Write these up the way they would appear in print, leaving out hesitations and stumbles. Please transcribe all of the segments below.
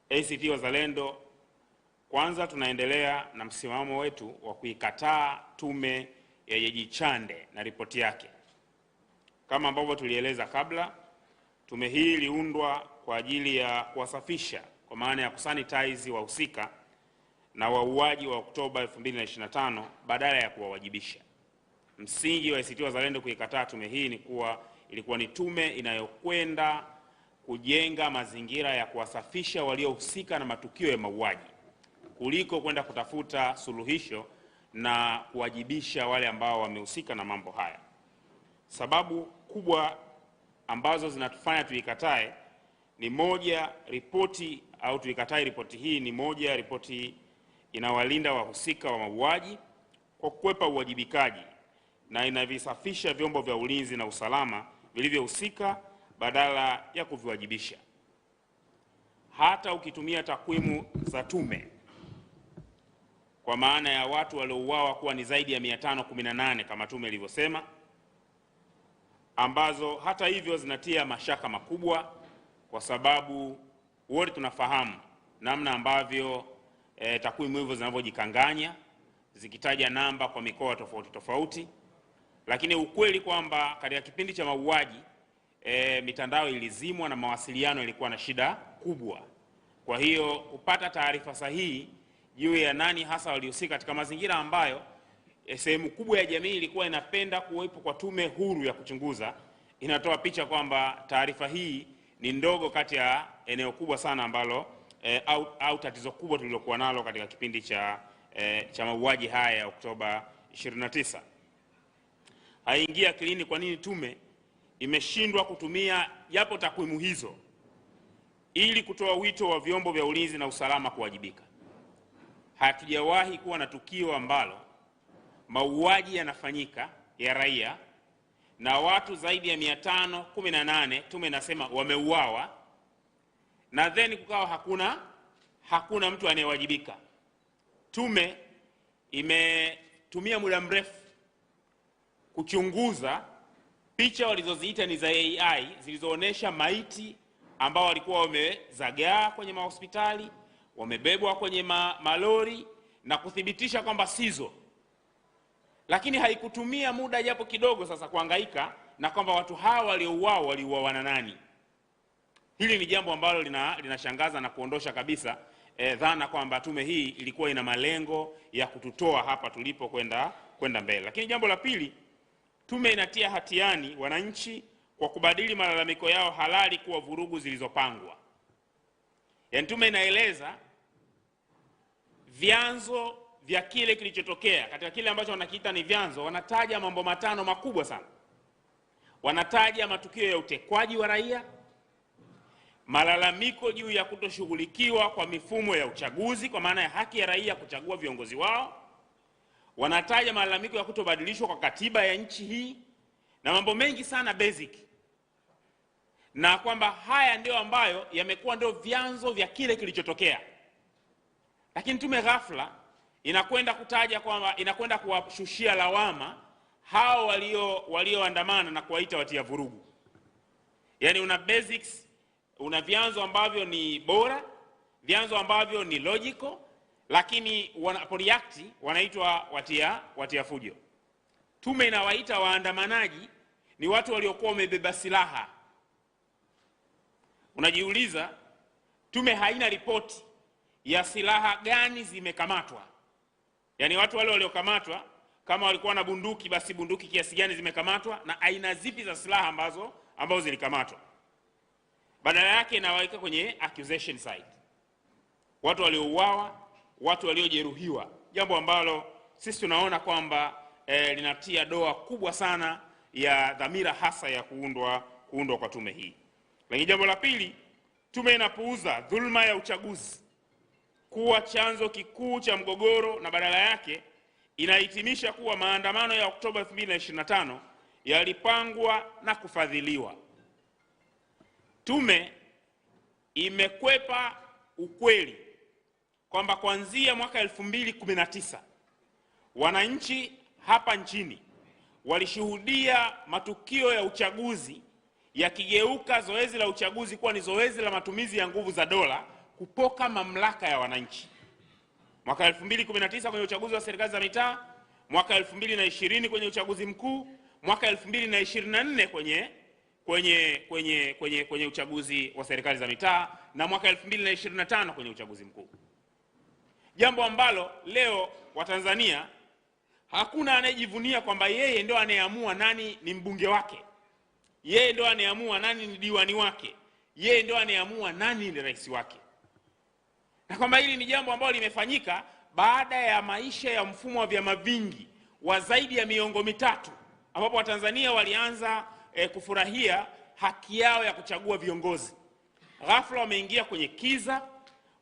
ACT Wazalendo kwanza tunaendelea na msimamo wetu wa kuikataa tume ya Jaji Chande na ripoti yake. Kama ambavyo tulieleza kabla, tume hii iliundwa kwa ajili ya kuwasafisha, kwa maana ya kusanitize wahusika na wauaji wa Oktoba 2025 badala ya kuwawajibisha. Msingi wa ACT Wazalendo kuikataa tume hii ni kuwa ilikuwa ni tume inayokwenda kujenga mazingira ya kuwasafisha waliohusika na matukio ya mauaji kuliko kwenda kutafuta suluhisho na kuwajibisha wale ambao wamehusika na mambo haya. Sababu kubwa ambazo zinatufanya tuikatae ni moja, ripoti au tuikatae ripoti hii ni moja, ripoti inawalinda wahusika wa mauaji kwa kukwepa uwajibikaji na inavisafisha vyombo vya ulinzi na usalama vilivyohusika badala ya kuviwajibisha. Hata ukitumia takwimu za tume kwa maana ya watu waliouawa kuwa ni zaidi ya 518 kama tume ilivyosema, ambazo hata hivyo zinatia mashaka makubwa, kwa sababu wote tunafahamu namna ambavyo takwimu hivyo zinavyojikanganya zikitaja namba kwa mikoa tofauti tofauti, lakini ukweli kwamba katika kipindi cha mauaji mitandao ilizimwa na mawasiliano ilikuwa na shida kubwa. Kwa hiyo kupata taarifa sahihi juu ya nani hasa walihusika katika mazingira ambayo sehemu kubwa ya jamii ilikuwa inapenda kuwepo kwa tume huru ya kuchunguza, inatoa picha kwamba taarifa hii ni ndogo kati ya eneo kubwa sana ambalo au tatizo kubwa tulilokuwa nalo katika kipindi cha mauaji haya ya Oktoba 29. Haingia akilini kwa nini tume imeshindwa kutumia japo takwimu hizo ili kutoa wito wa vyombo vya ulinzi na usalama kuwajibika. Hatujawahi kuwa na tukio ambalo mauaji yanafanyika ya raia na watu zaidi ya 518 tume inasema wameuawa, na then kukawa hakuna mtu anayewajibika. Tume imetumia muda mrefu kuchunguza picha walizoziita ni za AI zilizoonesha maiti ambao walikuwa wamezagaa kwenye mahospitali, wamebebwa kwenye malori na kuthibitisha kwamba sizo. Lakini haikutumia muda japo kidogo sasa kuhangaika na kwamba watu hawa waliouawa na nani. Hili ni jambo ambalo linashangaza na kuondosha kabisa dhana kwamba tume hii ilikuwa ina malengo ya kututoa hapa tulipo kwenda mbele. Lakini jambo la pili, tume inatia hatiani wananchi kwa kubadili malalamiko yao halali kuwa vurugu zilizopangwa. Yaani tume inaeleza vyanzo vya kile kilichotokea. Katika kile ambacho wanakiita ni vyanzo, wanataja mambo matano makubwa sana. Wanataja matukio ya utekwaji wa raia, malalamiko juu ya kutoshughulikiwa kwa mifumo ya uchaguzi kwa maana ya haki ya raia kuchagua viongozi wao, wanataja malalamiko ya kutobadilishwa kwa katiba ya nchi hii na mambo mengi sana basic, na kwamba haya ndio ambayo yamekuwa ndio vyanzo vya kile kilichotokea. Lakini tume ghafla inakwenda kutaja kwamba inakwenda kuwashushia lawama hao walioandamana na kuwaita watia vurugu. Yaani una basics, una vyanzo ambavyo ni bora, vyanzo ambavyo ni logical, lakini wanaporeact wanaitwa watia fujo. Tume inawaita waandamanaji ni watu waliokuwa wamebeba silaha. Unajiuliza, tume haina ripoti ya silaha gani zimekamatwa. Yaani watu wale waliokamatwa kama walikuwa na bunduki, basi bunduki kiasi gani zimekamatwa na aina zipi za silaha ambazo zilikamatwa. Badala yake inawaweka kwenye accusation side, watu waliouawa, watu waliojeruhiwa, jambo ambalo sisi tunaona kwamba linatia doa kubwa sana ya dhamira hasa ya kuundwa kwa tume hii. Lakini jambo la pili, tume inapuuza dhulma ya uchaguzi kuwa chanzo kikuu cha mgogoro na badala yake inahitimisha kuwa maandamano ya Oktoba 2025 yalipangwa na kufadhiliwa. Tume imekwepa ukweli kwamba kuanzia mwaka 2019 wananchi hapa nchini walishuhudia matukio ya uchaguzi yakigeuka zoezi la uchaguzi kuwa ni zoezi la matumizi ya nguvu za dola kupoka mamlaka ya wananchi. Mwaka 2019 kwenye uchaguzi wa serikali za mitaa, mwaka 2020 kwenye uchaguzi mkuu, mwaka 2024 kwenye uchaguzi wa serikali za mitaa, na mwaka 2025 kwenye uchaguzi mkuu. Jambo ambalo leo Watanzania hakuna anayejivunia kwamba yeye ndio anayeamua nani ni mbunge wake, yeye ndio anayeamua nani ni diwani wake, yeye ndio anayeamua nani ni rais wake. Na kwamba hili ni jambo ambalo limefanyika baada ya maisha ya mfumo wa vyama vingi wa zaidi ya miongo mitatu, ambapo Watanzania walianza kufurahia haki yao ya kuchagua viongozi. Ghafla wameingia kwenye kiza,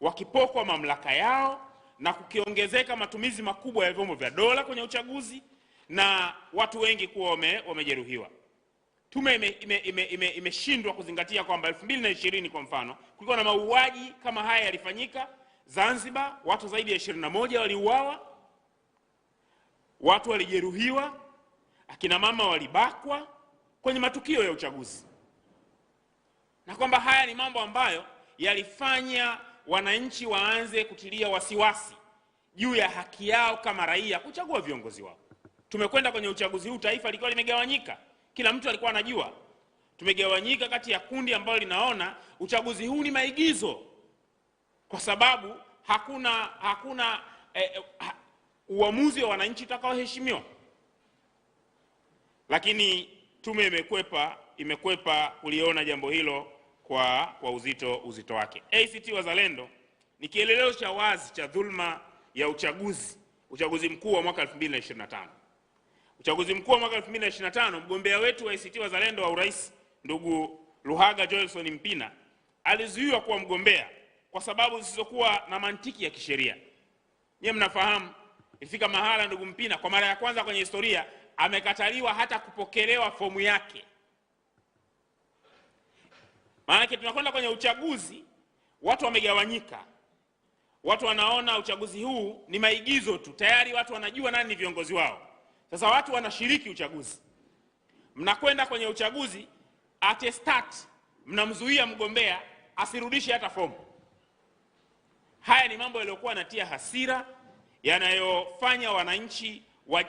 wakipokwa mamlaka yao na kukiongezeka matumizi makubwa ya vyombo vya dola kwenye uchaguzi na watu wengi kuwa wamejeruhiwa. Tume imeshindwa kuzingatia kwamba 2020 kwa mfano kulikuwa na mauaji kama haya yalifanyika Zanzibar, watu zaidi ya 21 waliuawa, watu walijeruhiwa, akina mama walibakwa kwenye matukio ya uchaguzi. Na kwamba haya ni mambo ambayo yalifanya wananchi waanze kutilia wasiwasi juu ya haki yao kama raia kuchagua viongozi wao. Tumekwenda kwenye uchaguzi huu, taifa lilikuwa limegawanyika. Kila mtu alikuwa anajua. Tumegawanyika kati ya kundi ambalo linaona uchaguzi huu ni maigizo, kwa sababu hakuna uamuzi wa wananchi utakaoheshimiwa. Lakini tume imekwepa kuliona jambo hilo kwa uzito wake. ACT Wazalendo ni kielelezo cha wazi cha dhulma ya uchaguzi mkuu wa mwaka 2025. Uchaguzi mkuu wa mwaka 2025, mgombea wetu wa ACT Wazalendo wa urais ndugu Luhaga Joelson Mpina alizuiwa kuwa mgombea kwa sababu zisizokuwa na mantiki ya kisheria. Nyie mnafahamu ifika mahala ndugu Mpina kwa mara ya kwanza kwenye historia amekataliwa hata kupokelewa fomu yake. Maana tunakwenda kwenye uchaguzi, watu wamegawanyika. Watu wanaona uchaguzi huu ni maigizo tu. Tayari watu wanajua nani ni viongozi wao. Sasa watu wanashiriki uchaguzi. Mnakwenda kwenye uchaguzi, at start mnamzuia mgombea asirudishe hata fomu. Haya ni mambo yaliyokuwa yanatia hasira, yanayofanya wananchi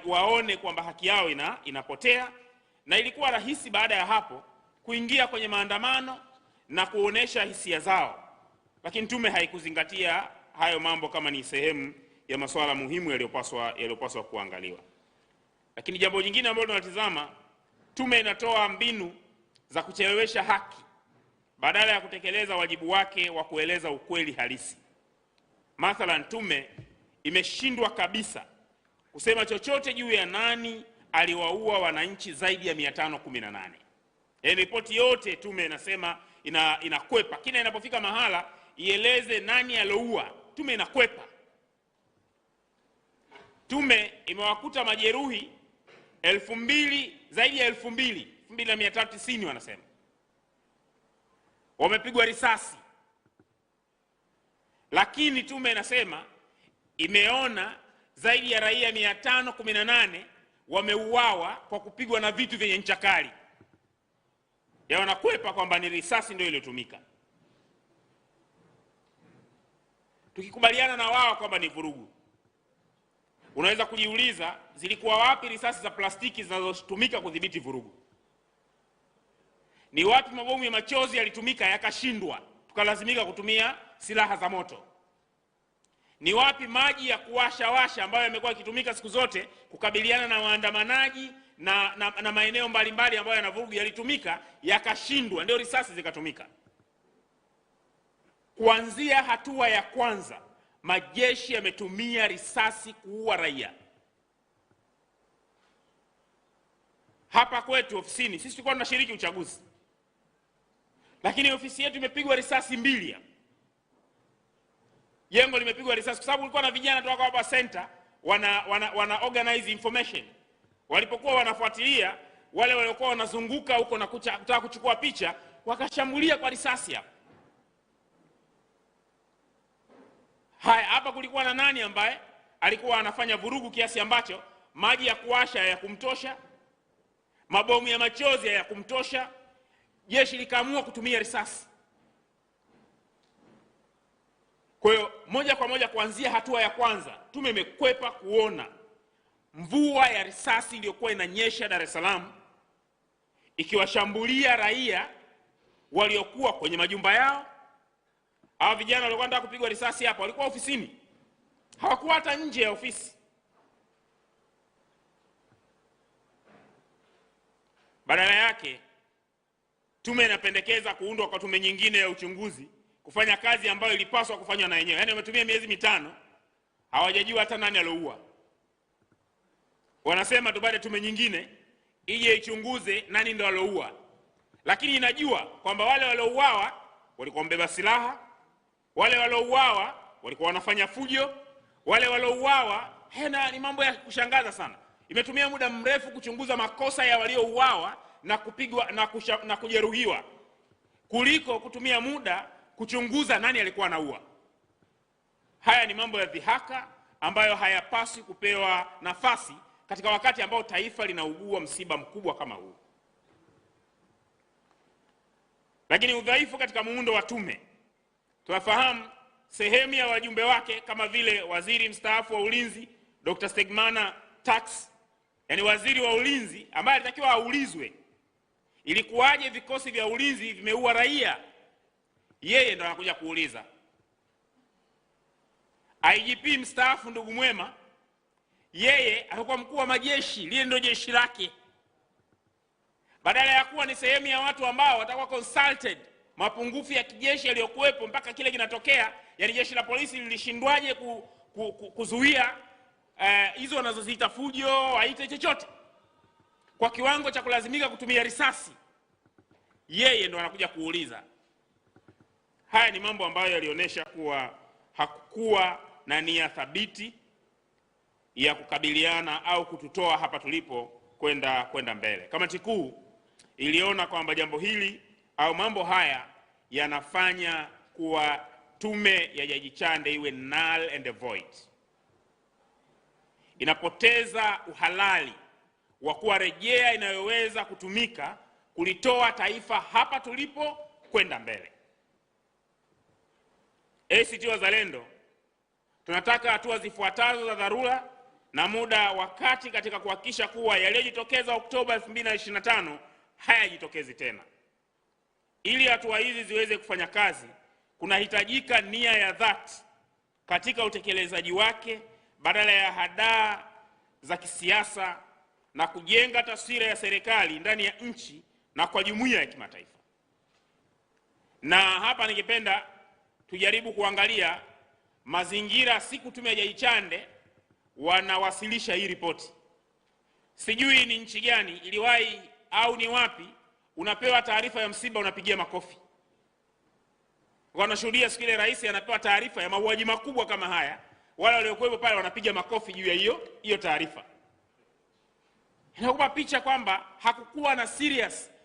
waone kwamba haki yao inapotea, na ilikuwa rahisi baada ya hapo kuingia kwenye maandamano na kuonesha hisia zao. Lakini tume haikuzingatia hayo mambo kama ni sehemu ya masuala muhimu yaliyopaswa kuangaliwa. Lakini jambo jingine ambalo tunatizama, tume inatoa mbinu za kuchelewesha haki badala ya kutekeleza wajibu wake wa kueleza ukweli halisi. Mathalan, tume imeshindwa kabisa kusema chochote juu ya nani aliwaua wananchi zaidi ya 518. Ripoti yote tume inasema inakwepa. Kila inapofika mahala ieleze nani aloua, tume inakwepa. Tume imewakuta majeruhi 2000, zaidi ya 2390 wanasema. Wamepigwa risasi. Lakini tume inasema imeona zaidi ya raia 518 wameuawa kwa kupigwa na vitu vyenye ncha kali. Ya wanakwepa kwamba ni risasi ndio iliyotumika. Tukikubaliana na wao kwamba ni vurugu, unaweza kujiuliza zilikuwa wapi risasi za plastiki zinazotumika kudhibiti vurugu? Ni wapi mabomu ya machozi yalitumika yakashindwa tukalazimika kutumia silaha za moto? Ni wapi maji ya kuwasha ambayo yamekuwa yakitumika siku zote kukabiliana na waandamanaji na maeneo mbalimbali ambayo yana vurugu yalitumika yakashindwa, ndio risasi zikatumika? Kuanzia hatua ya kwanza, majeshi yametumia risasi kuua raia. Hapa kwetu ofisini, sisi tulikuwa tunashiriki uchaguzi, lakini ofisi yetu imepigwa risasi 2. Jengo limepigwa risasi kwa sababu kulikuwa na vijana toka hapa center wana organize information. Walipokuwa wanafuatilia wale waliokuwa wanazunguka huko na kutaka kuchukua picha, wakashambulia kwa risasi hapa. Hapa kulikuwa na nani ambaye alikuwa anafanya vurugu kiasi ambacho maji ya kuwasha ya kumtosha, mabomu ya machozi ya kumtosha, jeshi likaamua kutumia risasi. moja kwa moja kuanzia hatua ya kwanza, tume imekwepa kuona mvua ya risasi iliyokuwa inanyesha Dar es Salaam ikiwashambulia raia waliokuwa kwenye majumba yao. Hao vijana walikuwa wanataka kupigwa risasi hapa, walikuwa ofisini, hawakuwa hata nje ya ofisi. Badala yake tume inapendekeza kuundwa kwa tume nyingine ya uchunguzi kufanya kazi ambayo ilipaswa kufanywa na yenyewe. Yaani wametumia miezi 5 hawajajua hata nani aliouwa. Wanasema tu baada tume nyingine ije ichunguze nani ndio aliouwa. Lakini inajua kwamba wale waliouawa walikuwa wamebeba silaha, wale waliouawa walikuwa wanafanya fujo, wale waliouawa. Ni mambo ya kushangaza sana. Imetumia muda mrefu kuchunguza makosa ya waliouawa na kupigwa na kujeruhiwa kuliko kutumia muda kuchunguza nani alikuwa anaua. Haya ni mambo ya dhihaka ambayo hayapaswi kupewa nafasi katika wakati ambao taifa linaugua msiba mkubwa kama huu. Lakini udhaifu katika muundo wa tume, tunafahamu sehemu ya wajumbe wake kama vile waziri mstaafu wa ulinzi Dr. Stegmana Tax, yani waziri wa ulinzi ambaye alitakiwa aulizwe ilikuwaje vikosi vya ulinzi vimeua raia, yeye ndo anakuja kuuliza. IGP mstaafu ndugu Mwema, yeye alikuwa mkuu wa majeshi, lile ndio jeshi lake. Badala ya kuwa ni sehemu ya watu ambao watakuwa consulted mapungufu ya kijeshi yaliyokuwepo mpaka kile kinatokea, yani jeshi la polisi lilishindwaje kuzuia hizo wanazoziita fujo, aite chochote, kwa kiwango cha kulazimika kutumia risasi, yeye ndo anakuja kuuliza. Haya ni mambo ambayo yalionyesha kuwa hakukuwa na nia thabiti ya kukabiliana au kututoa hapa tulipo kwenda mbele. Kamati kuu iliona kwamba jambo hili au mambo haya yanafanya kuwa tume ya Jaji Chande iwe null and void. Inapoteza uhalali wa kuwa rejea inayoweza kutumika kulitoa taifa hapa tulipo kwenda mbele. ACT Wazalendo tunataka hatua zifuatazo za dharura na muda wakati katika kuhakikisha kuwa yaliyojitokeza Oktoba 2025 hayajitokezi tena. Ili hatua hizi ziweze kufanya kazi, kunahitajika nia ya dhati katika utekelezaji wake badala ya hadaa za kisiasa na kujenga taswira ya serikali ndani ya nchi na kwa jumuiya ya kimataifa. Na hapa ningependa tujaribu kuangalia mazingira siku tume ya Jaji Chande wanawasilisha hii ripoti. Sijui ni nchi gani iliwahi au ni wapi unapewa taarifa ya msiba unapigia makofi. Wanashuhudia siku ile rais anapewa taarifa ya mauaji makubwa kama haya, wale waliokuwepo pale wanapiga makofi juu ya hiyo taarifa. Inakupa picha kwamba hakukuwa na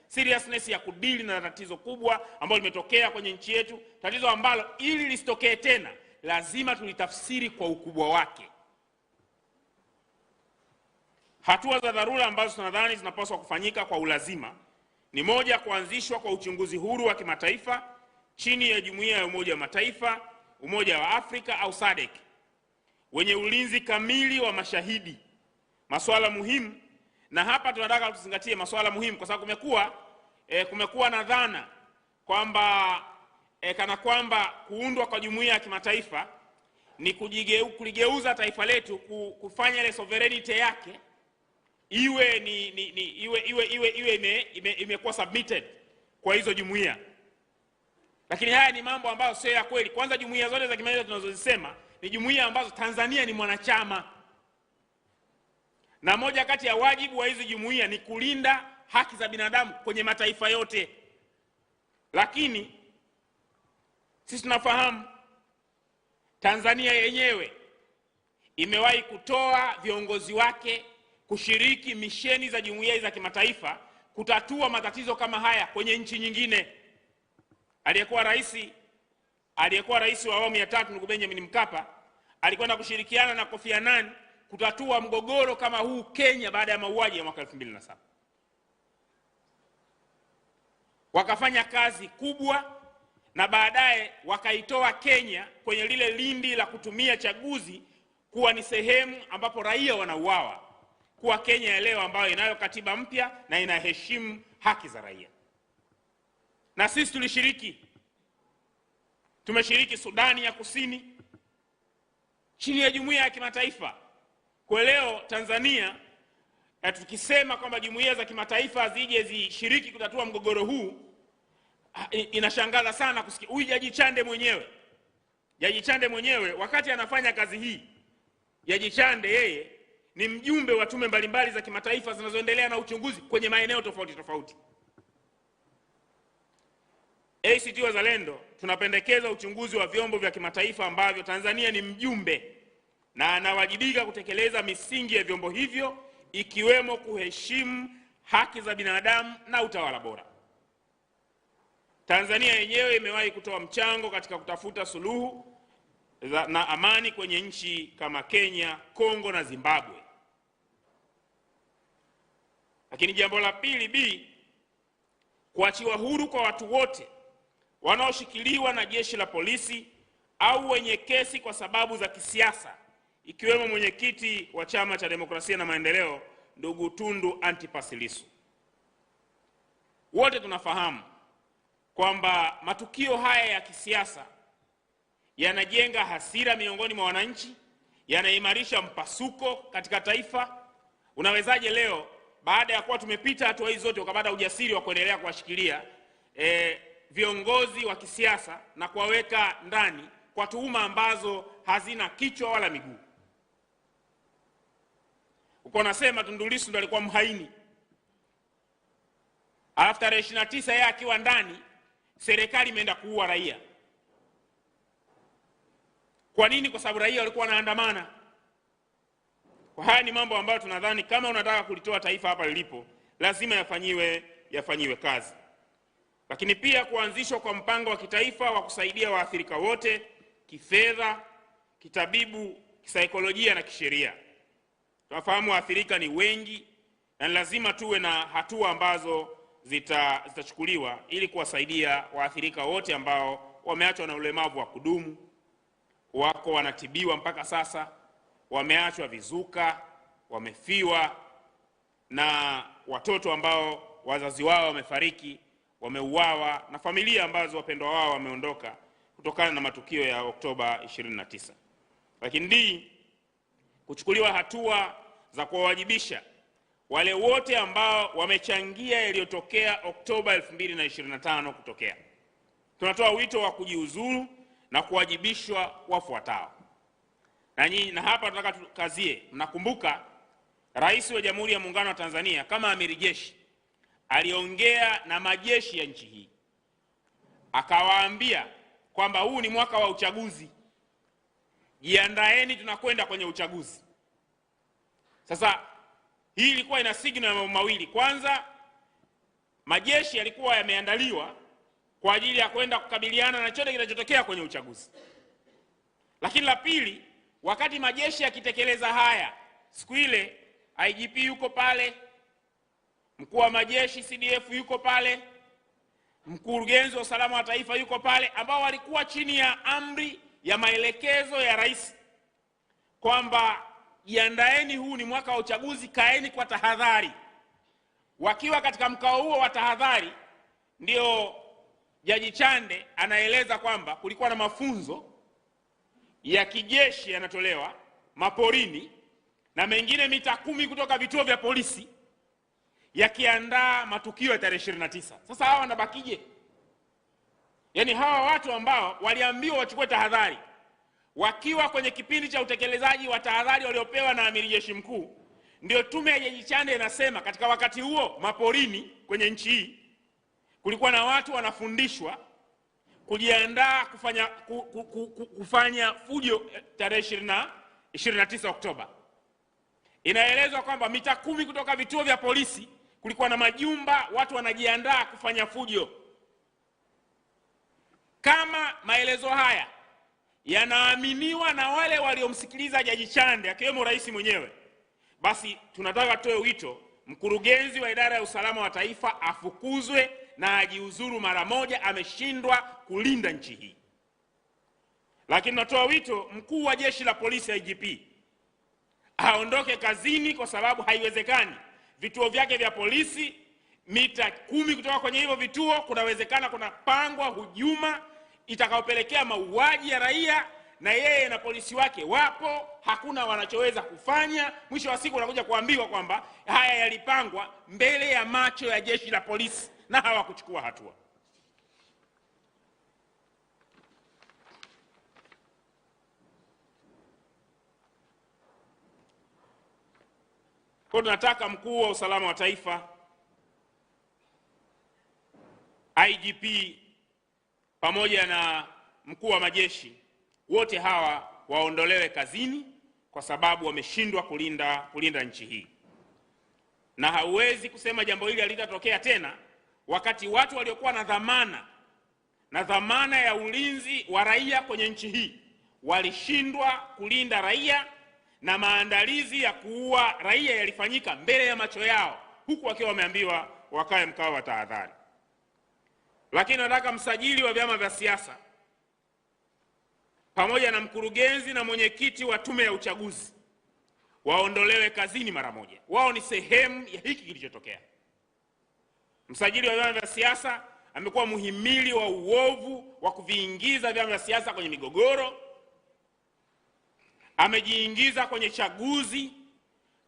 seriousness ya kudili na tatizo kubwa ambalo limetokea kwenye nchi yetu, tatizo ambalo ili lisitokee tena lazima tulitafsiri kwa ukubwa wake. Hatua za dharura ambazo tunadhani zinapaswa kufanyika kwa ulazima ni moja, kuanzishwa kwa uchunguzi huru wa kimataifa chini ya Jumuiya ya Umoja wa Mataifa, Umoja wa Afrika au SADC, wenye ulinzi kamili wa mashahidi. Masuala muhimu, na hapa tunataka tuzingatie masuala muhimu kwa sababu kumekuwa na dhana kwamba kana kwamba kuundwa kwa jumuiya ya kimataifa ni kuligeuza taifa letu kufanya ile sovereignty yake iwe imekuwa submitted kwa hizo jumuiya. Lakini haya ni mambo ambayo sio ya kweli. Kwanza, jumuiya zote za kimataifa tunazozisema ni jumuiya ambazo Tanzania ni mwanachama. Na moja kati ya wajibu wa hizo jumuiya ni kulinda haki za binadamu kwenye mataifa yote. Lakini sisi tunafahamu Tanzania yenyewe imewahi kutoa viongozi wake kushiriki misheni za jumuiya za kimataifa kutatua matatizo kama haya kwenye nchi nyingine. Aliyekuwa rais wa awamu ya 3 ndugu Benjamin Mkapa alikwenda kushirikiana na Kofi Annan kutatua mgogoro kama huu Kenya baada ya mauaji ya mwaka 2007. Wakafanya kazi kubwa, na baadaye wakaitoa Kenya kwenye lile lindi la kutumia chaguzi kuwa ni sehemu ambapo raia wanauawa, kuwa Kenya ya leo ambayo inayo katiba mpya na inaheshimu haki za raia. Na sisi tulishiriki, tumeshiriki Sudani ya Kusini chini ya jumuiya ya kimataifa. Kwa leo Tanzania, tukisema kwamba jumuiya za kimataifa zije zishiriki kutatua mgogoro huu, inashangaza sana kusikia huyu Jaji Chande mwenyewe wakati anafanya kazi hii. Jaji Chande yeye ni mjumbe wa tume mbalimbali za kimataifa zinazoendelea na uchunguzi kwenye maeneo tofauti tofauti. ACT Wazalendo tunapendekeza uchunguzi wa vyombo vya kimataifa ambavyo Tanzania ni mjumbe na anawajibika kutekeleza misingi ya vyombo hivyo, ikiwemo kuheshimu haki za binadamu na utawala bora. Tanzania yenyewe imewahi kutoa mchango katika kutafuta suluhu na amani kwenye nchi kama Kenya, Kongo na Zimbabwe. Lakini jambo la pili, kuachiwa huru kwa watu wote wanaoshikiliwa na jeshi la polisi au wenye kesi kwa sababu za kisiasa, ikiwemo mwenyekiti wa Chama cha Demokrasia na Maendeleo ndugu Tundu Antipas Lissu. Wote tunafahamu kwamba matukio haya ya kisiasa yanajenga hasira miongoni mwa wananchi, yanaimarisha mpasuko katika taifa. Unawezaje leo baada ya kuwa tumepita hatua hizo zote ukapata ujasiri wa kuendelea kuwashikilia viongozi wa kisiasa na kuwaweka ndani kwa tuhuma ambazo hazina kichwa wala miguu? Uko nasema Tundu Lissu ndo alikuwa mhaini, alafu tarehe 29 yeye akiwa ndani serikali imeenda kuua raia. Kwa nini? Kwa sababu raia walikuwa wanaandamana. Kwa haya ni mambo ambayo tunadhani kama unataka kulitoa taifa hapa lilipo, lazima yafanyiwe kazi. Lakini pia kuanzishwa kwa mpango wa kitaifa wa kusaidia waathirika wote kifedha, kitabibu, kisaikolojia na kisheria. Tunafahamu waathirika ni wengi na lazima tuwe na hatua ambazo zitachukuliwa ili kuwasaidia waathirika wote ambao wameachwa na ulemavu wa kudumu, wako wanatibiwa mpaka sasa, wameachwa vizuka, wamefiwa, na watoto ambao wazazi wao wamefariki, wameuawa, na familia ambazo wapendwa wao wameondoka kutokana na matukio ya Oktoba 29. Lakini kuchukuliwa hatua za kuwawajibisha wale wote ambao wamechangia yaliyotokea Oktoba 2025 kutokea. Tunatoa wito wa kujiuzuru na kuwajibishwa wafuatao. Na hapa tunataka tukazie. Mnakumbuka Rais wa Jamhuri ya Muungano wa Tanzania kama amiri jeshi aliongea na majeshi ya nchi hii, akawaambia kwamba huu ni mwaka wa uchaguzi, jiandaeni, tunakwenda kwenye uchaguzi. Sasa hii ilikuwa ina signal ya mambo mawili. Kwanza, majeshi yalikuwa yameandaliwa kwa ajili ya kwenda kukabiliana na chochote kinachotokea kwenye uchaguzi. Lakini la pili, wakati majeshi yakitekeleza haya, siku ile IGP yuko pale, mkuu wa majeshi CDF yuko pale, mkurugenzi wa usalama wa taifa yuko pale, ambao walikuwa chini ya amri ya maelekezo ya rais kwamba jiandaeni, huu ni mwaka wa uchaguzi, kaeni kwa tahadhari. Wakiwa katika mkao huo wa tahadhari, ndio Jaji Chande anaeleza kwamba kulikuwa na mafunzo ya kijeshi yanatolewa maporini na mengine mita 10 kutoka vituo vya polisi yakiandaa matukio ya tarehe 29. Sasa hawa wanabakije? Yaani hawa watu ambao waliambiwa wachukue tahadhari wakiwa kwenye kipindi cha utekelezaji wa tahadhari waliopewa na amiri jeshi mkuu, ndio tume ya Jaji Chande inasema katika wakati huo maporini kwenye nchi hii kulikuwa na watu wanafundishwa kujiandaa kufanya fujo tarehe 29 Oktoba. Inaelezwa kwamba mita 10 kutoka vituo vya polisi kulikuwa na majumba, watu wanajiandaa kufanya fujo. Kama maelezo haya yanaaminiwa na wale waliomsikiliza Jaji Chande akiwemo rais mwenyewe, basi tunataka tutoe wito, mkurugenzi wa idara ya usalama wa taifa afukuzwe na ajiuzuru mara moja, ameshindwa kulinda nchi hii. Lakini natoa wito, mkuu wa jeshi la polisi IGP aondoke kazini, kwa sababu haiwezekani vituo vyake vya polisi mita 10 kutoka kwenye hivyo vituo kunawezekana kunapangwa hujuma itakayopelekea mauaji ya raia, na yeye na polisi wake wapo, hakuna wanachoweza kufanya. Mwisho wa siku unakuja kuambiwa kwamba haya yalipangwa mbele ya macho ya jeshi la polisi na hawakuchukua hatua. Kwa tunataka mkuu wa usalama wa taifa, IGP pamoja na mkuu wa majeshi, wote hawa waondolewe kazini kwa sababu wameshindwa kulinda nchi hii. Na hauwezi kusema jambo hili halitatokea tena wakati watu waliokuwa na dhamana ya ulinzi wa raia kwenye nchi hii walishindwa kulinda raia, na maandalizi ya kuua raia yalifanyika mbele ya macho yao, huku wakiwa wameambiwa wakae mkao wa tahadhari. Lakini nataka msajili wa vyama vya siasa pamoja na mkurugenzi na mwenyekiti wa tume ya uchaguzi waondolewe kazini mara moja. Wao ni sehemu ya hiki kilichotokea. Msajili wa vyama vya siasa amekuwa muhimili wa uovu wa kuviingiza vyama vya siasa kwenye migogoro. Amejiingiza kwenye chaguzi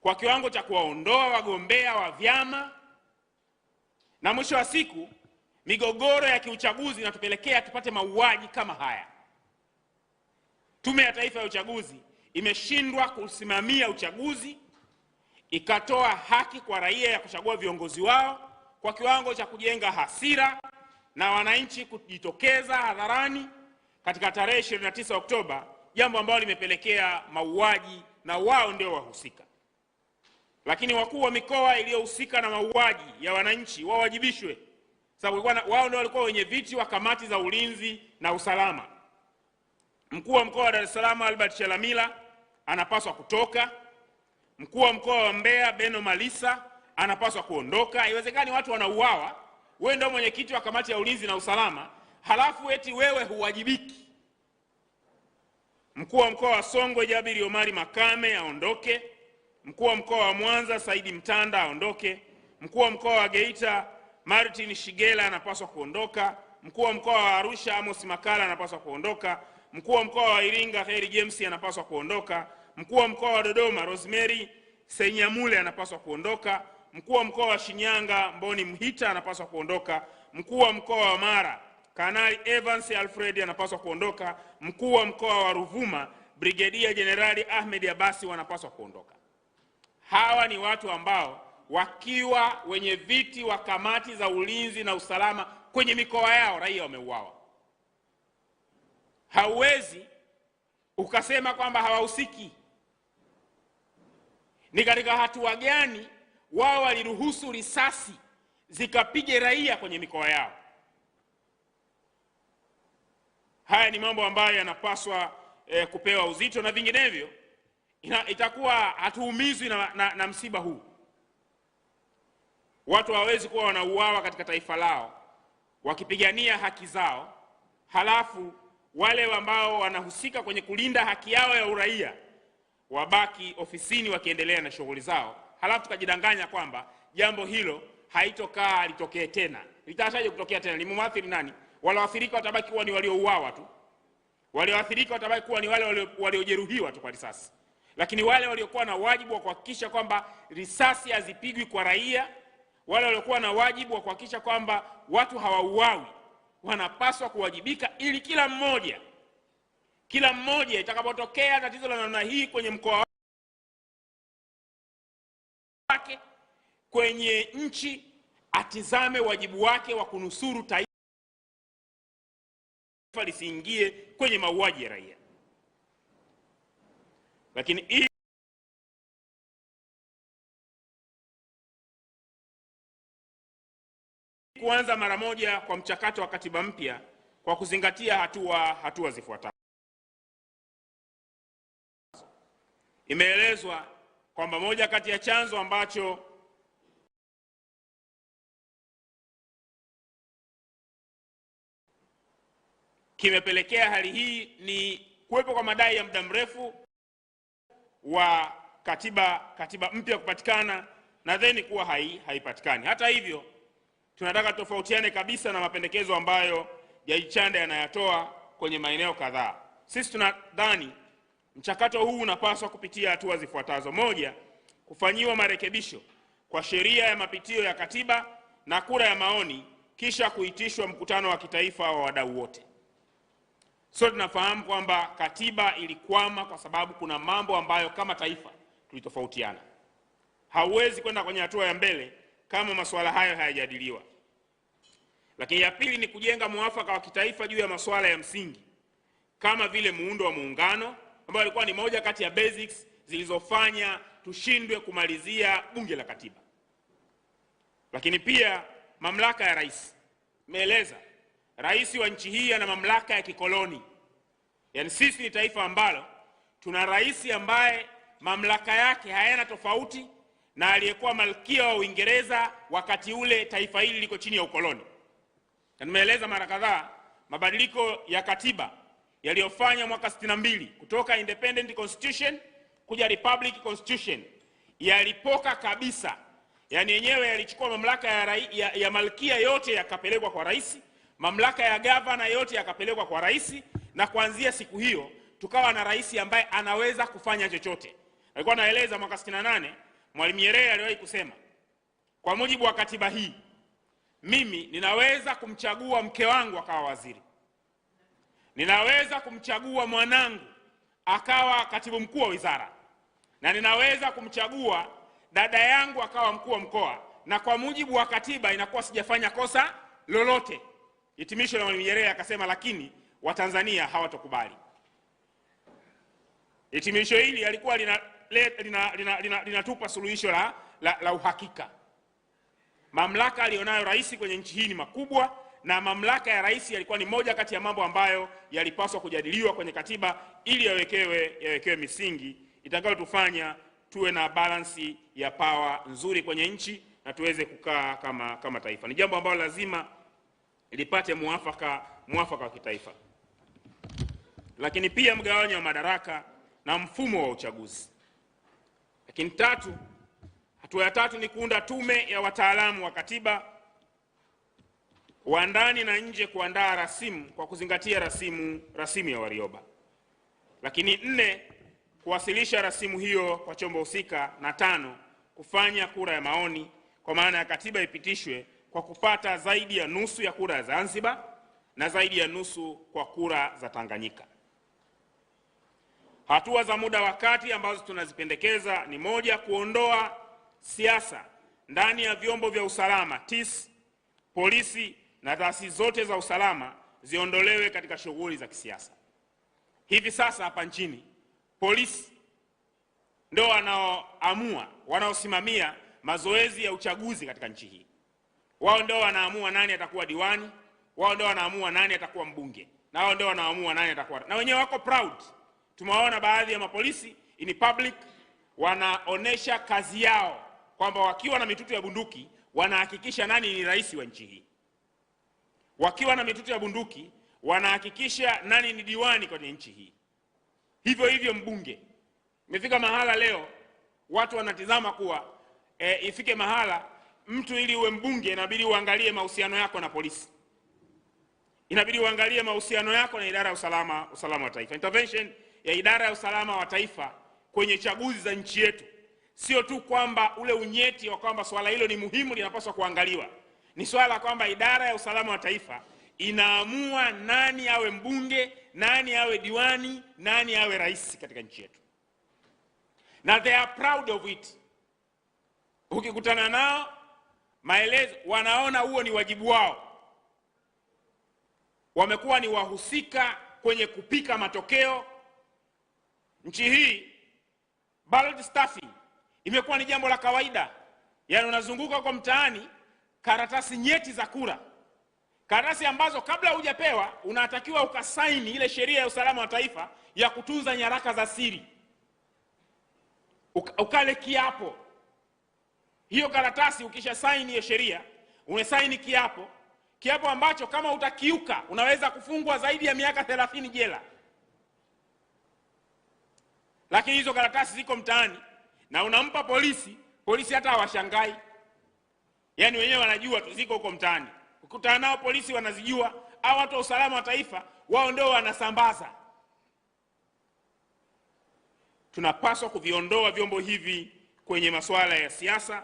kwa kiwango cha kuwaondoa wagombea wa vyama, na mwisho wa siku migogoro ya kiuchaguzi inatupelekea tupate mauaji kama haya. Tume ya Taifa ya Uchaguzi imeshindwa kusimamia uchaguzi, ikatoa haki kwa raia ya kuchagua viongozi wao kwa kiwango cha kujenga hasira na wananchi kujitokeza hadharani katika tarehe 29 Oktoba, jambo ambalo limepelekea mauaji na wao ndio wahusika. Lakini wakuu wa mikoa iliyohusika na mauaji ya wananchi wawajibishwe, sababu wao ndio walikuwa wenye viti wa kamati za ulinzi na usalama. Mkuu wa mkoa wa Dar es Salaam Albert Chalamila anapaswa kutoka. Mkuu wa mkoa wa Mbeya Beno Malisa anapaswa kuondoka. Haiwezekani watu wanauawa, wewe ndio mwenyekiti wa kamati ya ulinzi na usalama, halafu eti wewe huwajibiki. Mkuu wa mkoa wa Songwe Jabiri Omari Makame aondoke. Mkuu wa mkoa wa Mwanza Saidi Mtanda aondoke. Mkuu wa mkoa wa Geita Martin Shigela anapaswa kuondoka. Mkuu wa mkoa wa Arusha Amos Makala anapaswa kuondoka. Mkuu wa mkoa wa Iringa Heri James anapaswa kuondoka. Mkuu wa mkoa wa Dodoma Rosemary Senyamule anapaswa kuondoka. Mkuu wa mkoa wa Shinyanga Mboni Mhita anapaswa kuondoka. Mkuu wa mkoa wa Mara Kanali Evans Alfred anapaswa kuondoka. Mkuu wa mkoa wa Ruvuma Brigedia Generali Ahmed Abasi wanapaswa kuondoka. Hawa ni watu ambao wakiwa wenye viti wa kamati za ulinzi na usalama kwenye mikoa yao raia wameuawa. Hauwezi ukasema kwamba hawahusiki. Ni katika hatua gani wao waliruhusu risasi zikapige raia kwenye mikoa yao? Haya ni mambo ambayo yanapaswa kupewa uzito, na vinginevyo itakuwa hatuumizwi na msiba huu. Watu hawawezi kuwa wanauawa katika taifa lao wakipigania haki zao, halafu wale ambao wanahusika kwenye kulinda haki yao ya uraia wabaki ofisini wakiendelea na shughuli zao, halafu tukajidanganya kwamba jambo hilo haitokaa litokee tena. Litaachaje kutokea tena? Limuathiri nani? Walioathirika watabaki kuwa ni waliouawa tu. Walioathirika watabaki kuwa ni wale waliojeruhiwa tu kwa risasi. Lakini wale waliokuwa na wajibu wa kuhakikisha kwamba risasi hazipigwi kwa raia, wale waliokuwa na wajibu wa kuhakikisha kwamba watu hawauawi, wanapaswa kuwajibika, ili kila mmoja itakapotokea tatizo la namna hii kwenye mkoa wake, kwenye nchi, atizame wajibu wake wa kunusuru taifa lisiingie kwenye mauaji ya raia. Lakini kuanza mara moja kwa mchakato wa katiba mpya kwa kuzingatia hatua zifuatazo. Imeelezwa kwamba moja kati ya chanzo ambacho kimepelekea hali hii ni kuwepo kwa madai ya muda mrefu wa katiba mpya kupatikana na then kuwa haipatikani. Hata hivyo, tunataka tofautiane kabisa na mapendekezo ambayo Jaji Chande yanayatoa kwenye maeneo kadhaa. Sisi tunadhani mchakato huu unapaswa kupitia hatua zifuatazo: moja, kufanyiwa marekebisho kwa sheria ya mapitio ya katiba na kura ya maoni, kisha kuitishwa mkutano wa kitaifa wa wadau wote. So tunafahamu kwamba katiba ilikwama kwa sababu kuna mambo ambayo kama taifa tulitofautiana. Hauwezi kwenda kwenye hatua ya mbele kama masuala hayo hayajadiliwa. Lakini ya pili ni kujenga muafaka wa kitaifa juu ya masuala ya msingi kama vile muundo wa muungano, ambao ilikuwa ni moja kati ya basics zilizofanya tushindwe kumalizia bunge la katiba. Lakini pia mamlaka ya rais. Meeleza rais wa nchi hii ana mamlaka ya kikoloni. Yaani sisi ni taifa ambalo tuna rais ambaye mamlaka yake hayana tofauti na aliyekuwa malkia wa Uingereza wakati ule taifa hili liko chini ya ukoloni. Na nimeeleza mara kadhaa mabadiliko ya katiba yaliyofanya mwaka 62 kutoka independent constitution kuja republic constitution yalipoka kabisa. Yaani yenyewe yalichukua mamlaka ya malkia yote yakapelekwa kwa rais, mamlaka ya gavana yote yakapelekwa kwa rais, na kuanzia siku hiyo tukawa na rais ambaye anaweza kufanya chochote. Alikuwa anaeleza mwaka 68 Mwalimu Nyerere aliwahi kusema, kwa mujibu wa katiba hii mimi ninaweza kumchagua mke wangu akawa waziri, ninaweza kumchagua mwanangu akawa katibu mkuu wa wizara, na ninaweza kumchagua dada yangu akawa mkuu wa mkoa, na kwa mujibu wa katiba inakuwa sijafanya kosa lolote. Hitimisho la Mwalimu Nyerere akasema, lakini Watanzania hawatokubali. Hitimisho hili alikuwa linatupa suluhisho la uhakika. Mamlaka alionayo rais kwenye nchi hii ni makubwa, na mamlaka ya rais yalikuwa ni moja kati ya mambo ambayo yalipaswa kujadiliwa kwenye katiba ili yawekewe misingi itakayotufanya tuwe na balansi ya power nzuri kwenye nchi na tuweze kukaa kama taifa. Ni jambo ambalo lazima lipate muafaka wa kitaifa. Lakini pia mgawanyo wa madaraka na mfumo wa uchaguzi. Lakini hatua ya tatu ni kuunda tume ya wataalamu wa katiba wa ndani na nje kuandaa rasimu kwa kuzingatia rasimu ya Warioba. Lakini 4, kuwasilisha rasimu hiyo kwa chombo husika, na 5, kufanya kura ya maoni kwa maana ya katiba ipitishwe kwa kupata zaidi ya nusu ya kura ya Zanzibar na zaidi ya nusu kwa kura za Tanganyika. Hatua za muda wa kati ambazo tunazipendekeza ni: moja, kuondoa siasa ndani ya vyombo vya usalama, TIS, polisi na taasisi zote za usalama ziondolewe katika shughuli za kisiasa. Hivi sasa hapa nchini polisi ndio wanaosimamia mazoezi ya uchaguzi katika nchi hii. Wao ndio wanaamua nani atakuwa diwani, wao ndio wanaamua nani atakuwa mbunge, na wao ndio wanaamua nani atakuwa, na wenyewe wako proud. Tumewaona baadhi ya mapolisi in public wanaonesha kazi yao kwamba wakiwa na mitutu ya bunduki wanahakikisha nani ni rais wa nchi hii. Wakiwa na mitutu ya bunduki wanahakikisha nani ni diwani kwenye nchi hii. Hivyo mbunge. Imefika mahala leo watu wanatizama kuwa ifike mahala mtu ili uwe mbunge inabidi uangalie mahusiano yako na polisi. Inabidi uangalie mahusiano yako na idara ya usalama wa taifa. Intervention ya idara ya usalama wa taifa kwenye chaguzi za nchi yetu sio tu kwamba ule unyeti wa kwamba swala hilo ni muhimu linapaswa kuangaliwa. Ni swala kwamba idara ya usalama wa taifa inaamua nani awe mbunge, nani awe diwani, nani awe rais katika nchi yetu. Na they are proud of it. Ukikutana nao maelezo, wanaona huo ni wajibu wao. Wamekuwa ni wahusika kwenye kupika matokeo. Nchi hii ballot stuffing imekuwa ni jambo la kawaida. Yaani unazunguka kwa mtaani karatasi nyeti za kura, karatasi ambazo kabla hujapewa unatakiwa ukasaini ile sheria ya usalama wa taifa ya kutunza nyaraka za siri, ukale kiapo. Hiyo karatasi ukisha saini hiyo sheria, umesaini kiapo, kiapo ambacho kama utakiuka unaweza kufungwa zaidi ya miaka 30 jela. Lakini hizo karatasi ziko mtaani na unampa polisi, polisi hata hawashangai. Yaani wenyewe wanajua tu ziko huko mtaani. Ukutana nao polisi wanazijua, au watu wa usalama wa taifa wao ndio wanasambaza. Tunapaswa kuviondoa vyombo hivi kwenye masuala ya siasa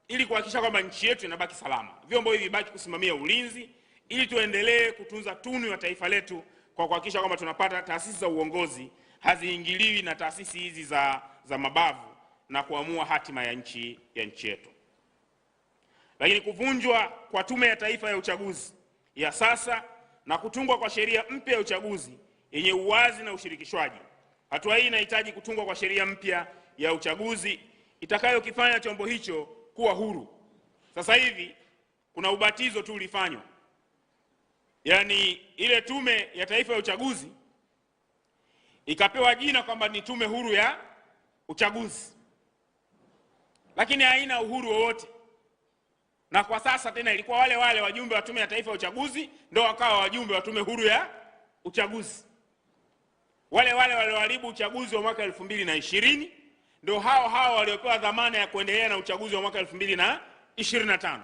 ili kuhakikisha kwamba nchi yetu inabaki salama. Vyombo hivi baki kusimamia ulinzi ili tuendelee kutunza tunu ya taifa letu kwa kuhakikisha kwamba tunapata taasisi za uongozi haziingiliwi na taasisi hizi za mabavu na kuamua hatima ya nchi yetu. Lakini kuvunjwa kwa Tume ya Taifa ya Uchaguzi ya sasa na kutungwa kwa sheria mpya ya uchaguzi yenye uwazi na ushirikishwaji. Hatua hii inahitaji kutungwa kwa sheria mpya ya uchaguzi itakayokifanya chombo hicho kuwa huru. Sasa hivi kuna ubatizo tu ulifanywa. Yaani ile Tume ya Taifa ya Uchaguzi ikapewa jina kwamba ni tume huru ya uchaguzi, lakini haina uhuru wowote. Na kwa sasa tena ilikuwa wale wajumbe wa Tume ya Taifa ya Uchaguzi ndio wakawa wajumbe wa tume huru ya uchaguzi. Wale walioharibu uchaguzi wa mwaka 2020 ndio hao waliopewa dhamana ya kuendelea na uchaguzi wa mwaka 2025.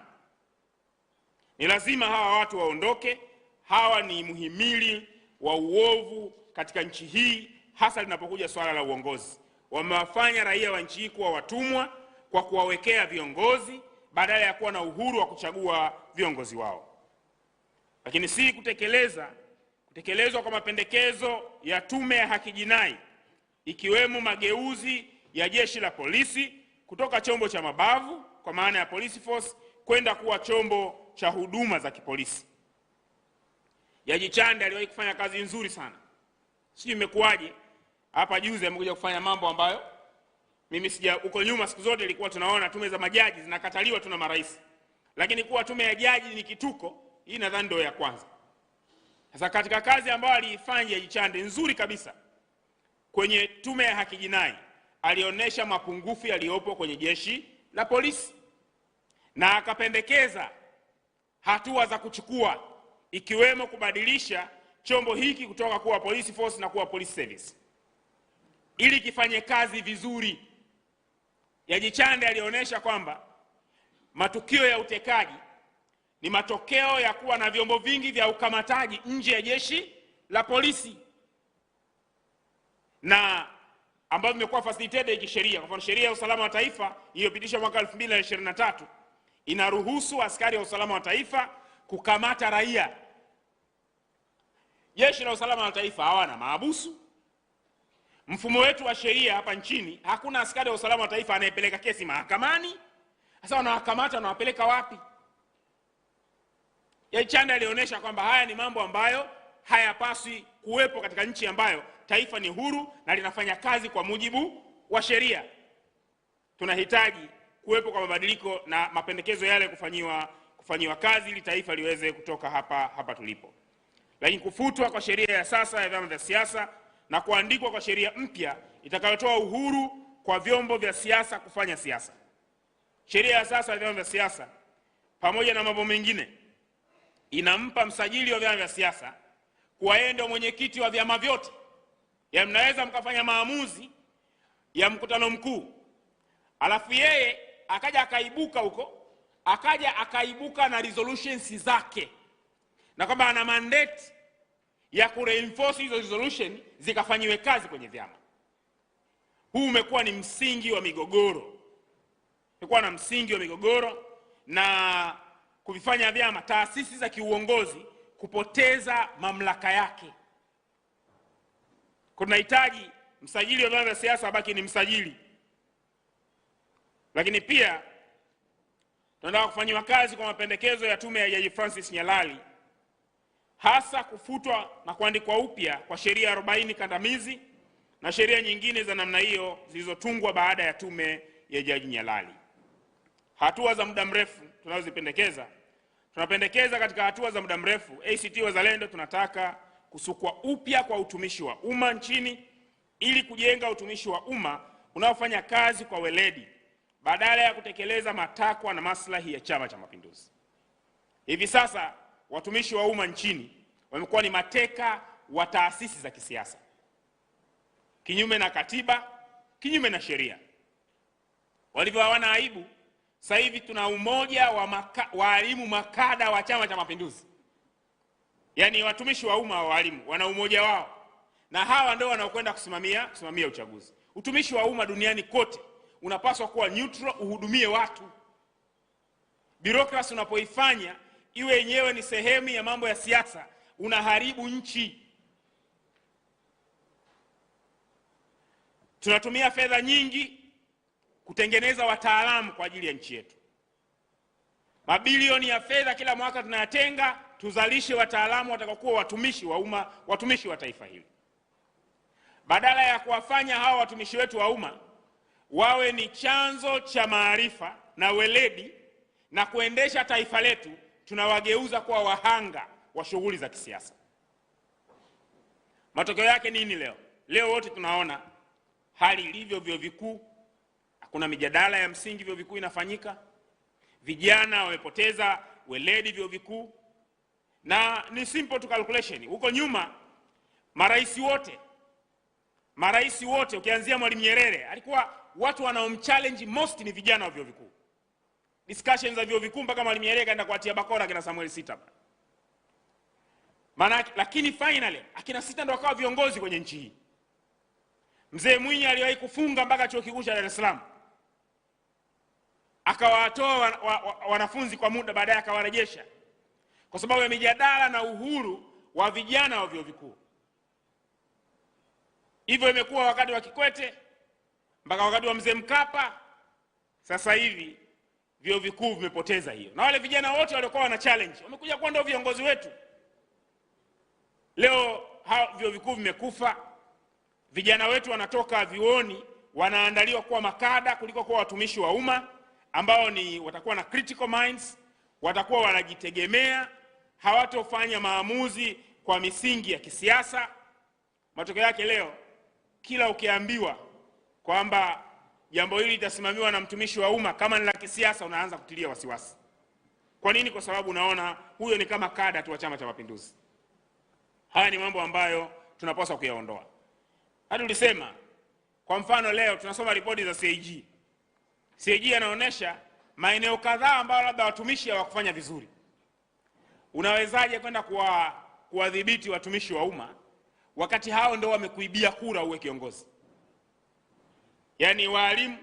Ni lazima hawa watu waondoke. Hawa ni muhimili wa uovu katika nchi hii, hasa linapokuja swala la uongozi. Wamewafanya raia wa nchi hii kuwa watumwa kwa kuwawekea viongozi badala ya kuwa na uhuru wa kuchagua viongozi wao. Lakini si kutekelezwa kwa mapendekezo ya Tume ya Haki Jinai, ikiwemo mageuzi ya jeshi la polisi kutoka chombo cha mabavu kwa maana ya police force kwenda kuwa chombo cha huduma za kipolisi. Jaji Chande aliwahi kufanya kazi nzuri sana. Sijui imekuwaje hapa juzi amekuja kufanya mambo ambayo mimi huko nyuma siku zote ilikuwa tunaona tume za majaji zinakataliwa tu na marais. Lakini kuwa tume ya jaji ni kituko, hii nadhani ndio ya kwanza. Sasa katika kazi ambayo aliifanya Jaji Chande nzuri kabisa kwenye Tume ya Haki Jinai, alionyesha mapungufu yaliyopo kwenye jeshi la polisi na akapendekeza hatua za kuchukua, ikiwemo kubadilisha chombo hiki kutoka kuwa police force na kuwa police service ili kifanye kazi vizuri. Jaji Chande alionyesha kwamba matukio ya utekaji ni matokeo ya kuwa na vyombo vingi vya ukamataji nje ya jeshi la polisi na ambavyo vimekuwa facilitated kisheria. Kwa mfano, sheria ya usalama wa taifa iliyopitishwa mwaka 2023 inaruhusu askari wa usalama wa taifa kukamata raia. Jeshi la usalama wa taifa hawana mahabusu. Mfumo wetu wa sheria hapa nchini, hakuna askari wa usalama wa taifa anayepeleka kesi mahakamani. Sasa wanawakamata na wapeleka wapi? Jaji Chande alionyesha kwamba haya ni mambo ambayo hayapaswi kuwepo katika nchi ambayo taifa ni huru na linafanya kazi kwa mujibu wa sheria. Tunahitaji kuwepo kwa mabadiliko na mapendekezo yale kufanyiwa kazi ili taifa liweze kutoka hapa tulipo. Lakini kufutwa kwa sheria ya sasa ya vyama vya siasa na kuandikwa kwa sheria mpya itakayotoa uhuru kwa vyombo vya siasa kufanya siasa. Sheria ya sasa ya vyama vya siasa pamoja na mambo mengine inampa msajili wa vyama vya siasa kuwa yeye ndio mwenyekiti wa vyama vyote. Ya mnaweza mkafanya maamuzi ya mkutano mkuu, alafu yeye akaja akaibuka na resolutions zake na kwamba ana mandate ya kureinforce hizo resolution zikafanyiwe kazi kwenye vyama. Huu umekuwa ni msingi wa migogoro. Na kuvifanya vyama, taasisi za kiuongozi kupoteza mamlaka yake. Kunahitaji msajili wa vyama vya siasa abaki ni msajili. Lakini pia tunataka kufanywa kazi kwa mapendekezo ya tume ya Jaji Francis Nyalali, hasa kufutwa na kuandikwa upya kwa sheria 40 kandamizi na sheria nyingine za namna hiyo zilizotungwa baada ya tume ya Jaji Nyalali. Hatua za muda mrefu tunapendekeza katika hatua za muda mrefu, ACT Wazalendo tunataka kusukwa upya kwa utumishi wa umma nchini ili kujenga utumishi wa umma unaofanya kazi kwa weledi badala ya kutekeleza matakwa na maslahi ya Chama cha Mapinduzi. Hivi sasa watumishi wa umma nchini wamekuwa ni mateka wa taasisi za kisiasa, kinyume na katiba, kinyume na sheria. Walivyo hawana aibu. Sasa hivi tuna umoja wa walimu makada wa Chama cha Mapinduzi, yaani watumishi wa umma wa walimu wana umoja wao, na hawa ndio wanaokwenda kusimamia uchaguzi. Utumishi wa umma duniani kote unapaswa kuwa neutral, uhudumie watu. Bureaucracy unapoifanya iwe yenyewe ni sehemu ya mambo ya siasa, unaharibu nchi. Tunatumia fedha nyingi kutengeneza wataalamu kwa ajili ya nchi yetu. Mabilioni ya fedha kila mwaka tunayatenga tuzalishe wataalamu watakaokuwa watumishi wa umma, watumishi wa taifa hili. Badala ya kuwafanya hawa watumishi wetu wa umma wawe ni chanzo cha maarifa na weledi na kuendesha taifa letu, tunawageuza kuwa wahanga wa shughuli za kisiasa. Matokeo yake nini leo? Leo wote tunaona hali ilivyo vyuo vikuu. Hakuna mijadala ya msingi vyuo vikuu inafanyika. Vijana wamepoteza weledi vyuo vikuu. Na ni simple to calculation. Huko nyuma marais wote ukianzia Mwalimu Nyerere, alikuwa watu wanaomchallenge most ni vijana wa vyuo vikuu. Discussions za vyuo vikuu mpaka Mwalimu Nyerere kaenda kuatia bakora kina Samuel Sita. Lakini finally akina Sita ndio wakawa viongozi kwenye nchi hii. Mzee Mwinyi aliwahi kufunga mpaka chuo kikuu cha Dar es Salaam, akawatoa wanafunzi kwa muda, baadaye akawarejesha kwa sababu ya mijadala na uhuru wa vijana wa vyuo vikuu. Hivyo imekuwa wakati wa Kikwete mpaka wakati wa Mzee Mkapa. Sasa hivi vyuo vikuu vimepoteza hiyo, na wale vijana wote waliokuwa wana challenge wamekuja kuwa ndio viongozi wetu. Leo vyuo vikuu vimekufa. Vijana wetu wanatoka vyuoni wanaandaliwa kuwa makada kuliko kuwa watumishi wa umma ambao watakuwa na critical minds, watakuwa wanajitegemea, hawatofanya maamuzi kwa misingi ya kisiasa. Matokeo yake leo kila ukiambiwa kwamba jambo hili litasimamiwa na mtumishi wa umma kama ni la kisiasa, unaanza kutilia wasiwasi. Kwa nini? Kwa sababu unaona huyo ni kama kada tu wa Chama cha Mapinduzi. Haya ni mambo ambayo tunapaswa kuyaondoa. Hadi ulisema kwa mfano leo tunasoma ripoti za CAG. CAG anaonesha maeneo kadhaa ambayo labda watumishi hawakufanya vizuri. Unawezaje kwenda kuwadhibiti watumishi wa umma wakati hao ndio wamekuibia kura uwe kiongozi? Yaani walimu,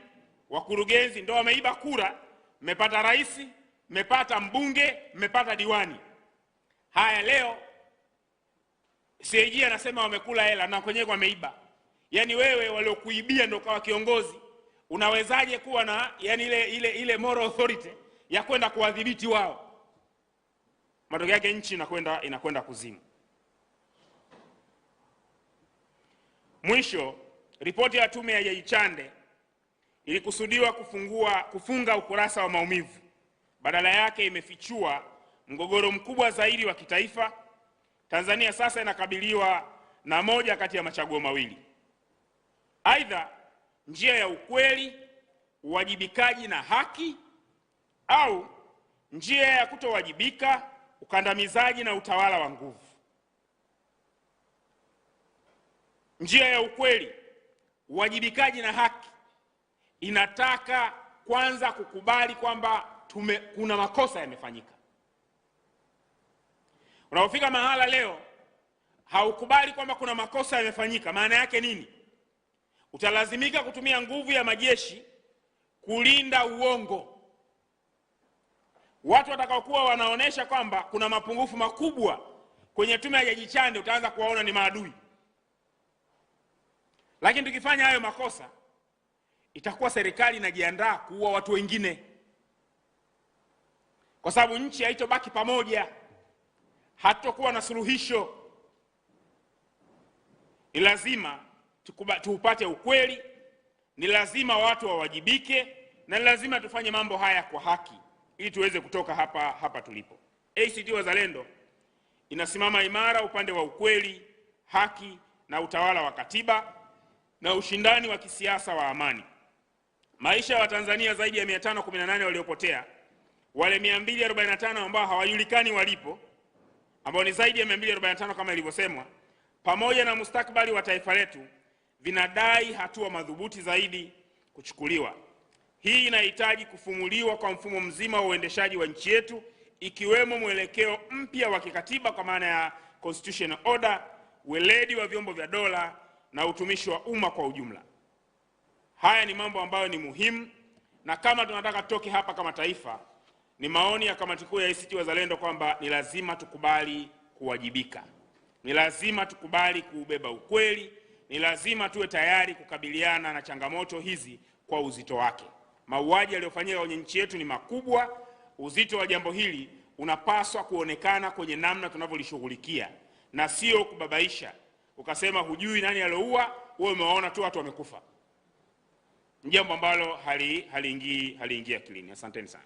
wakurugenzi ndio wameiba kura, mmepata rais, mmepata mbunge, mmepata diwani. Haya leo CAG anasema wamekula hela na kwenyewe wameiba. Yaani wewe waliokuibia ndio kawa kiongozi, unawezaje kuwa na ile moral authority ya kwenda kuwadhibiti wao? Matokeo yake nchi inakwenda kuzimu. Mwisho, ripoti ya tume ya Jaji Chande ilikusudiwa kufunga ukurasa wa maumivu. Badala yake imefichua mgogoro mkubwa zaidi wa kitaifa. Tanzania sasa inakabiliwa na moja kati ya machaguo mawili: aidha njia ya ukweli, uwajibikaji na haki, au njia ya kutowajibika, ukandamizaji na utawala wa nguvu. Njia ya ukweli, uwajibikaji na haki inataka kwanza kukubali kwamba kuna makosa yamefanyika. Unapofika mahala leo haukubali kwamba kuna makosa yamefanyika, maana yake nini? Utalazimika kutumia nguvu ya majeshi kulinda uongo. Watu watakaokuwa wanaonesha kwamba kuna mapungufu makubwa kwenye tume ya Jaji Chande utaanza kuwaona ni maadui. Lakini tukifanya hayo makosa, itakuwa serikali inajiandaa kuua watu wengine, kwa sababu nchi haitobaki pamoja, hatakuwa na suluhisho. Ni lazima tuupate ukweli, ni lazima watu wawajibike, na ni lazima tufanye mambo haya kwa haki ili tuweze kutoka hapa tulipo. ACT Wazalendo inasimama imara upande wa ukweli, haki na utawala wa katiba na ushindani wa kisiasa wa amani. Maisha ya Watanzania zaidi ya 518 waliopotea, wale 245 ambao hawajulikani walipo, ambao ni zaidi ya 245 kama ilivyosemwa, pamoja na mustakabali wa taifa letu, vinadai hatua madhubuti zaidi kuchukuliwa. Hii inahitaji kufumuliwa kwa mfumo mzima wa uendeshaji wa nchi yetu, ikiwemo mwelekeo mpya wa kikatiba kwa maana ya constitutional order, weledi wa vyombo vya dola na utumishi wa umma kwa ujumla. Haya ni mambo ambayo ni muhimu, na kama tunataka tutoke hapa kama taifa, ni maoni ya kamati kuu ya ACT Wazalendo kwamba ni lazima tukubali kuwajibika. Ni lazima tukubali kuubeba ukweli, ni lazima tuwe tayari kukabiliana na changamoto hizi kwa uzito wake. Mauaji yaliyofanyika kwenye nchi yetu ni makubwa. Uzito wa jambo hili unapaswa kuonekana kwenye namna tunavyolishughulikia na sio kubabaisha. Ukasema hujui nani alioua, wewe umewaona tu watu wamekufa. Jambo ambalo haliingii akilini. Asanteni sana.